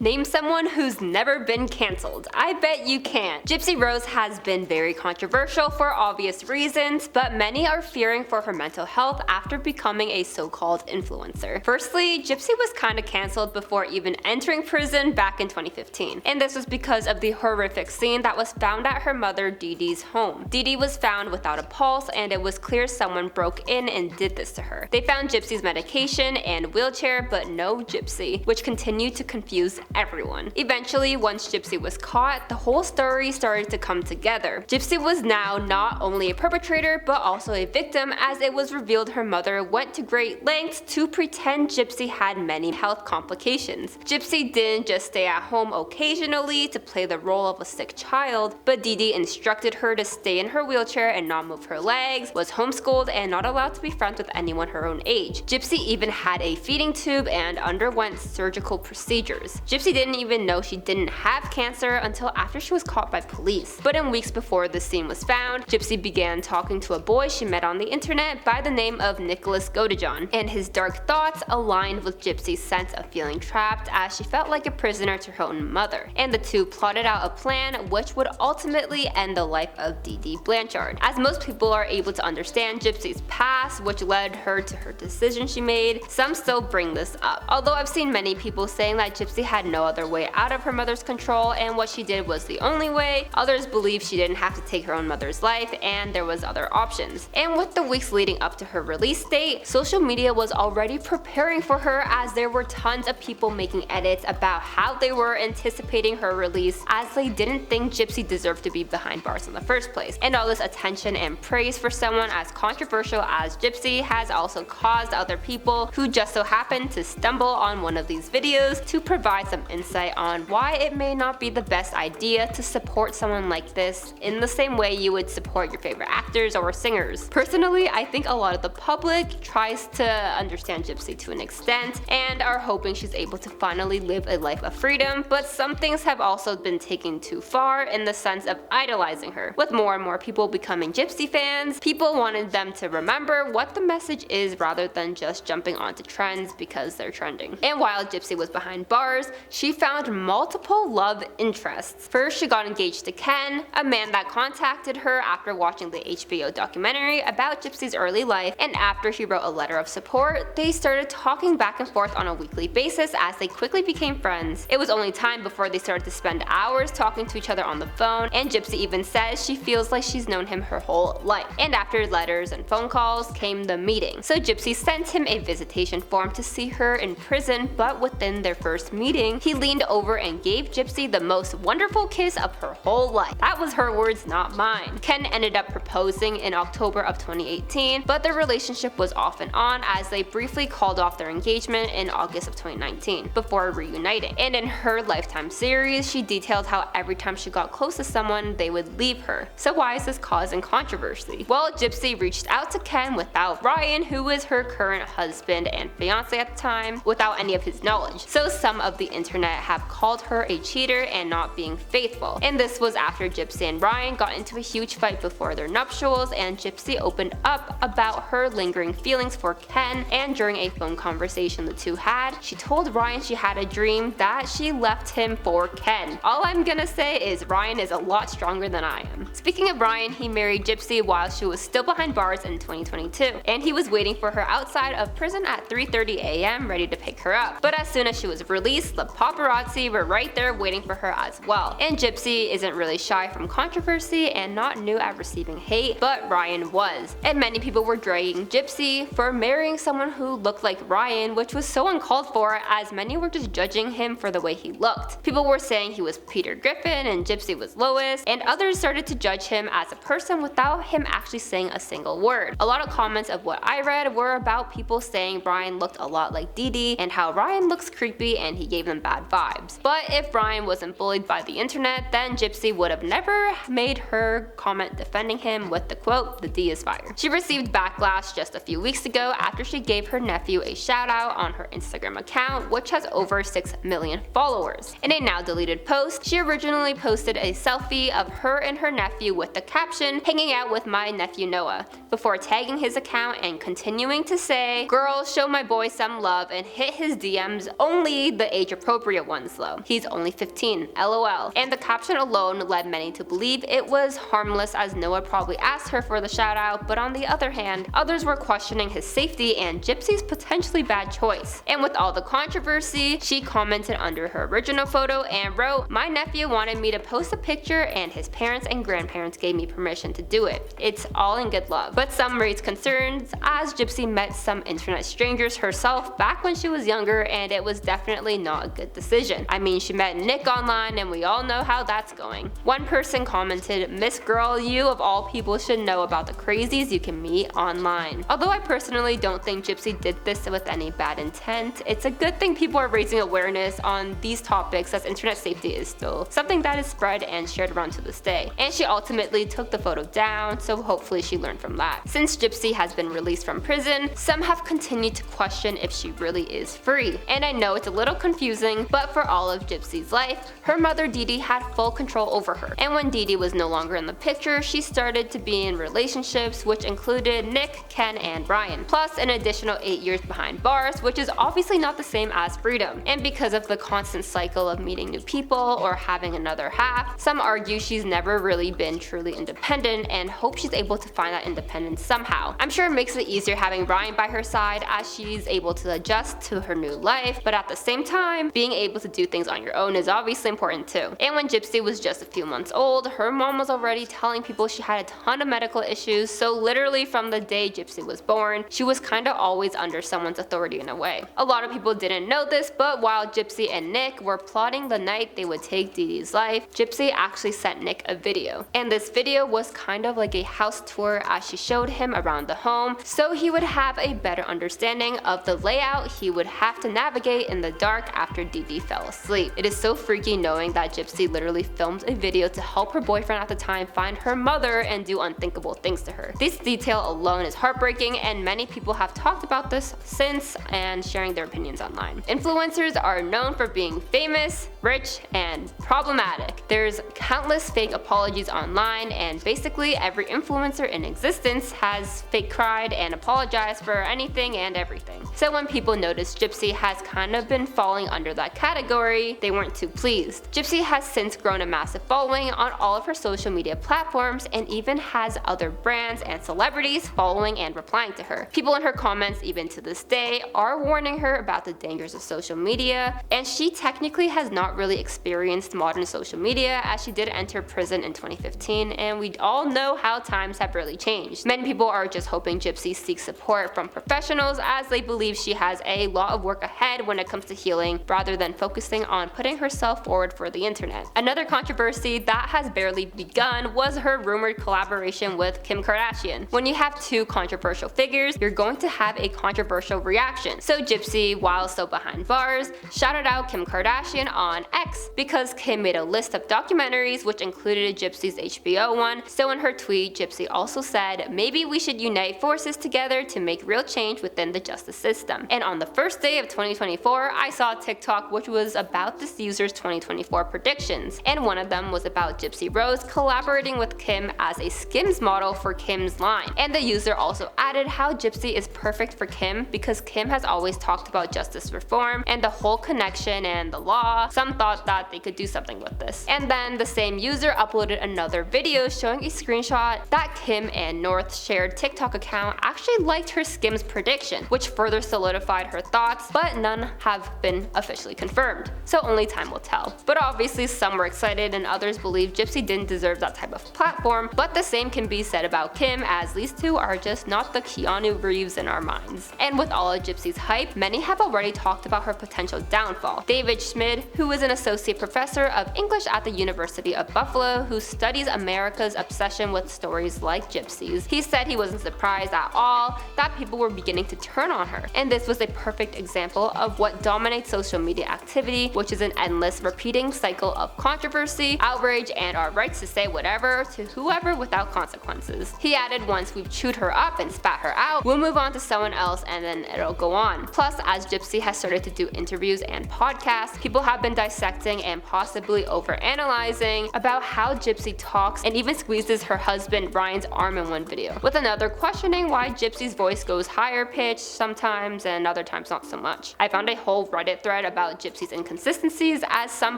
Name someone who's never been cancelled. I bet you can't. Gypsy Rose has been very controversial for obvious reasons, but many are fearing for her mental health after becoming a so-called influencer. Firstly, Gypsy was kinda cancelled before even entering prison back in 2015, and this was because of the horrific scene that was found at her mother Dee Dee's home. Dee Dee was found without a pulse, and it was clear someone broke in and did this to her. They found Gypsy's medication and wheelchair, but no Gypsy, which continued to confuse everyone. Eventually, once Gypsy was caught, the whole story started to come together. Gypsy was now not only a perpetrator, but also a victim, as it was revealed her mother went to great lengths to pretend Gypsy had many health complications. Gypsy didn't just stay at home occasionally to play the role of a sick child, but Dee Dee instructed her to stay in her wheelchair and not move her legs, was homeschooled, and not allowed to be friends with anyone her own age. Gypsy even had a feeding tube and underwent surgical procedures. Gypsy didn't even know she didn't have cancer until after she was caught by police. But in weeks before the scene was found, Gypsy began talking to a boy she met on the internet by the name of Nicholas Godejohn, and his dark thoughts aligned with Gypsy's sense of feeling trapped as she felt like a prisoner to her own mother. And the two plotted out a plan which would ultimately end the life of Dee Dee Blanchard. As most people are able to understand Gypsy's past, which led her to her decision she made, some still bring this up. Although I've seen many people saying that Gypsy had no other way out of her mother's control and what she did was the only way, others believe she didn't have to take her own mother's life and there was other options. And with the weeks leading up to her release date, social media was already preparing for her, as there were tons of people making edits about how they were anticipating her release, as they didn't think Gypsy deserved to be behind bars in the first place. And all this attention and praise for someone as controversial as Gypsy has also caused other people who just so happened to stumble on one of these videos to provide some insight on why it may not be the best idea to support someone like this in the same way you would support your favorite actors or singers. Personally, I think a lot of the public tries to understand Gypsy to an extent and are hoping she's able to finally live a life of freedom, but some things have also been taken too far in the sense of idolizing her. With more and more people becoming Gypsy fans, people wanted them to remember what the message is rather than just jumping onto trends because they're trending. And while Gypsy was behind bars, she found multiple love interests. First, she got engaged to Ken, a man that contacted her after watching the HBO documentary about Gypsy's early life, and after he wrote a letter of support, they started talking back and forth on a weekly basis as they quickly became friends. It was only time before they started to spend hours talking to each other on the phone, and Gypsy even says she feels like she's known him her whole life. And after letters and phone calls came the meeting. So Gypsy sent him a visitation form to see her in prison, but within their first meeting, he leaned over and gave Gypsy the most wonderful kiss of her whole life. That was her words, not mine. Ken ended up proposing in October of 2018, but their relationship was off and on as they briefly called off their engagement in August of 2019 before reuniting. And in her Lifetime series, she detailed how every time she got close to someone, they would leave her. So why is this causing controversy? Well, Gypsy reached out to Ken without Ryan, who was her current husband and fiance at the time, without any of his knowledge. So some of the internet have called her a cheater and not being faithful. And this was after Gypsy and Ryan got into a huge fight before their nuptials, and Gypsy opened up about her lingering feelings for Ken, and during a phone conversation the two had, she told Ryan she had a dream that she left him for Ken. All I'm gonna say is Ryan is a lot stronger than I am. Speaking of Ryan, he married Gypsy while she was still behind bars in 2022, and he was waiting for her outside of prison at 3:30 a.m. ready to pick her up. But as soon as she was released, the paparazzi were right there waiting for her as well. And Gypsy isn't really shy from controversy and not new at receiving hate, but Ryan was. And many people were dragging Gypsy for marrying someone who looked like Ryan, which was so uncalled for, as many were just judging him for the way he looked. People were saying he was Peter Griffin and Gypsy was Lois, and others started to judge him as a person without him actually saying a single word. A lot of comments of what I read were about people saying Ryan looked a lot like Dee Dee and how Ryan looks creepy and he gave them bad vibes. But if Ryan wasn't bullied by the internet, then Gypsy would have never made her comment defending him with the quote, "The D is fire." She received backlash just a few weeks ago after she gave her nephew a shout out on her Instagram account, which has over 6 million followers. In a now deleted post, she originally posted a selfie of her and her nephew with the caption, "Hanging out with my nephew Noah," before tagging his account and continuing to say, "Girls, show my boy some love and hit his DMs only the age appropriate inappropriate ones though. He's only 15, lol. And the caption alone led many to believe it was harmless as Noah probably asked her for the shout out, but on the other hand, others were questioning his safety and Gypsy's potentially bad choice. And with all the controversy, she commented under her original photo and wrote, "My nephew wanted me to post a picture and his parents and grandparents gave me permission to do it. It's all in good love." But some raised concerns as Gypsy met some internet strangers herself back when she was younger, and it was definitely not a good decision. I mean, she met Nick online and we all know how that's going. One person commented, "Miss Girl, you of all people should know about the crazies you can meet online." Although I personally don't think Gypsy did this with any bad intent, it's a good thing people are raising awareness on these topics as internet safety is still something that is spread and shared around to this day. And she ultimately took the photo down, so hopefully she learned from that. Since Gypsy has been released from prison, some have continued to question if she really is free. And I know it's a little confusing, but for all of Gypsy's life, her mother Dee Dee had full control over her. And when Dee Dee was no longer in the picture, she started to be in relationships which included Nick, Ken, and Brian, plus an additional 8 years behind bars, which is obviously not the same as freedom. And because of the constant cycle of meeting new people or having another half, some argue she's never really been truly independent and hope she's able to find that independence somehow. I'm sure it makes it easier having Brian by her side as she's able to adjust to her new life, but at the same time, being able to do things on your own is obviously important too. And when Gypsy was just a few months old, her mom was already telling people she had a ton of medical issues, so literally from the day Gypsy was born, she was kinda always under someone's authority in a way. A lot of people didn't know this, but while Gypsy and Nick were plotting the night they would take Dee Dee's life, Gypsy actually sent Nick a video. And this video was kind of like a house tour as she showed him around the home, so he would have a better understanding of the layout he would have to navigate in the dark after Dee Dee fell asleep. It is so freaky knowing that Gypsy literally filmed a video to help her boyfriend at the time find her mother and do unthinkable things to her. This detail alone is heartbreaking, and many people have talked about this since and sharing their opinions online. Influencers are known for being famous, rich, and problematic. There's countless fake apologies online, and basically every influencer in existence has fake cried and apologized for anything and everything. So when people notice Gypsy has kind of been falling under that category, they weren't too pleased. Gypsy has since grown a massive following on all of her social media platforms and even has other brands and celebrities following and replying to her. People in her comments even to this day are warning her about the dangers of social media, and she technically has not really experienced modern social media as she did enter prison in 2015, and we all know how times have really changed. Many people are just hoping Gypsy seeks support from professionals as they believe she has a lot of work ahead when it comes to healing rather than focusing on putting herself forward for the internet. Another controversy that has barely begun was her rumored collaboration with Kim Kardashian. When you have two controversial figures, you're going to have a controversial reaction. So Gypsy, while still behind bars, shouted out Kim Kardashian on X because Kim made a list of documentaries which included Gypsy's HBO one. So in her tweet, Gypsy also said, "Maybe we should unite forces together to make real change within the justice system." And on the first day of 2024, I saw a TikTok which was about this user's 2024 predictions, and one of them was about Gypsy Rose collaborating with Kim as a Skims model for Kim's line. And the user also added how Gypsy is perfect for Kim because Kim has always talked about justice reform and the whole connection and the law. Some thought that they could do something with this. And then the same user uploaded another video showing a screenshot that Kim and North's shared TikTok account actually liked her Skims prediction, which further solidified her thoughts, but none have been officially confirmed. So only time will tell. But obviously some were excited and others believe Gypsy didn't deserve that type of platform, but the same can be said about Kim as these two are just not the Keanu Reeves in our minds. And with all of Gypsy's hype, many have already talked about her potential downfall. David Schmid, who is an associate professor of English at the University of Buffalo who studies America's obsession with stories like Gypsy's, he said he wasn't surprised at all that people were beginning to turn on her. And this was a perfect example of what dominates social media activity, which is an endless repeating cycle of controversy, outrage, and our rights to say whatever to whoever without consequences. He added, once we've chewed her up and spat her out, we'll move on to someone else and then it'll go on. Plus, as Gypsy has started to do interviews and podcasts, people have been dissecting and possibly overanalyzing about how Gypsy talks and even squeezes her husband Brian's arm in one video, with another questioning why Gypsy's voice goes higher pitched sometimes and other times not so much. I found a whole Reddit thread about about Gypsy's inconsistencies, as some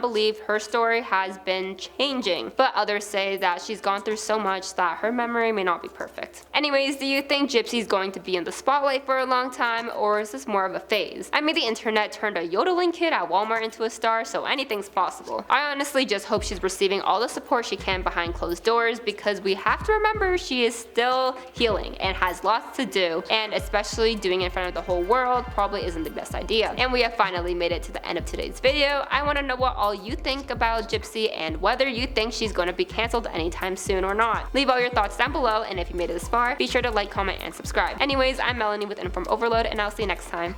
believe her story has been changing, but others say that she's gone through so much that her memory may not be perfect. Anyways, do you think Gypsy's going to be in the spotlight for a long time, or is this more of a phase? I mean, the internet turned a yodeling kid at Walmart into a star, so anything's possible. I honestly just hope she's receiving all the support she can behind closed doors, because we have to remember she is still healing and has lots to do, and especially doing it in front of the whole world probably isn't the best idea. And we have finally made it to the end of today's video. I want to know what all you think about Gypsy and whether you think she's going to be cancelled anytime soon or not. Leave all your thoughts down below, and if you made it this far, be sure to like, comment, and subscribe. Anyways, I'm Melanie with InformOverload, and I'll see you next time.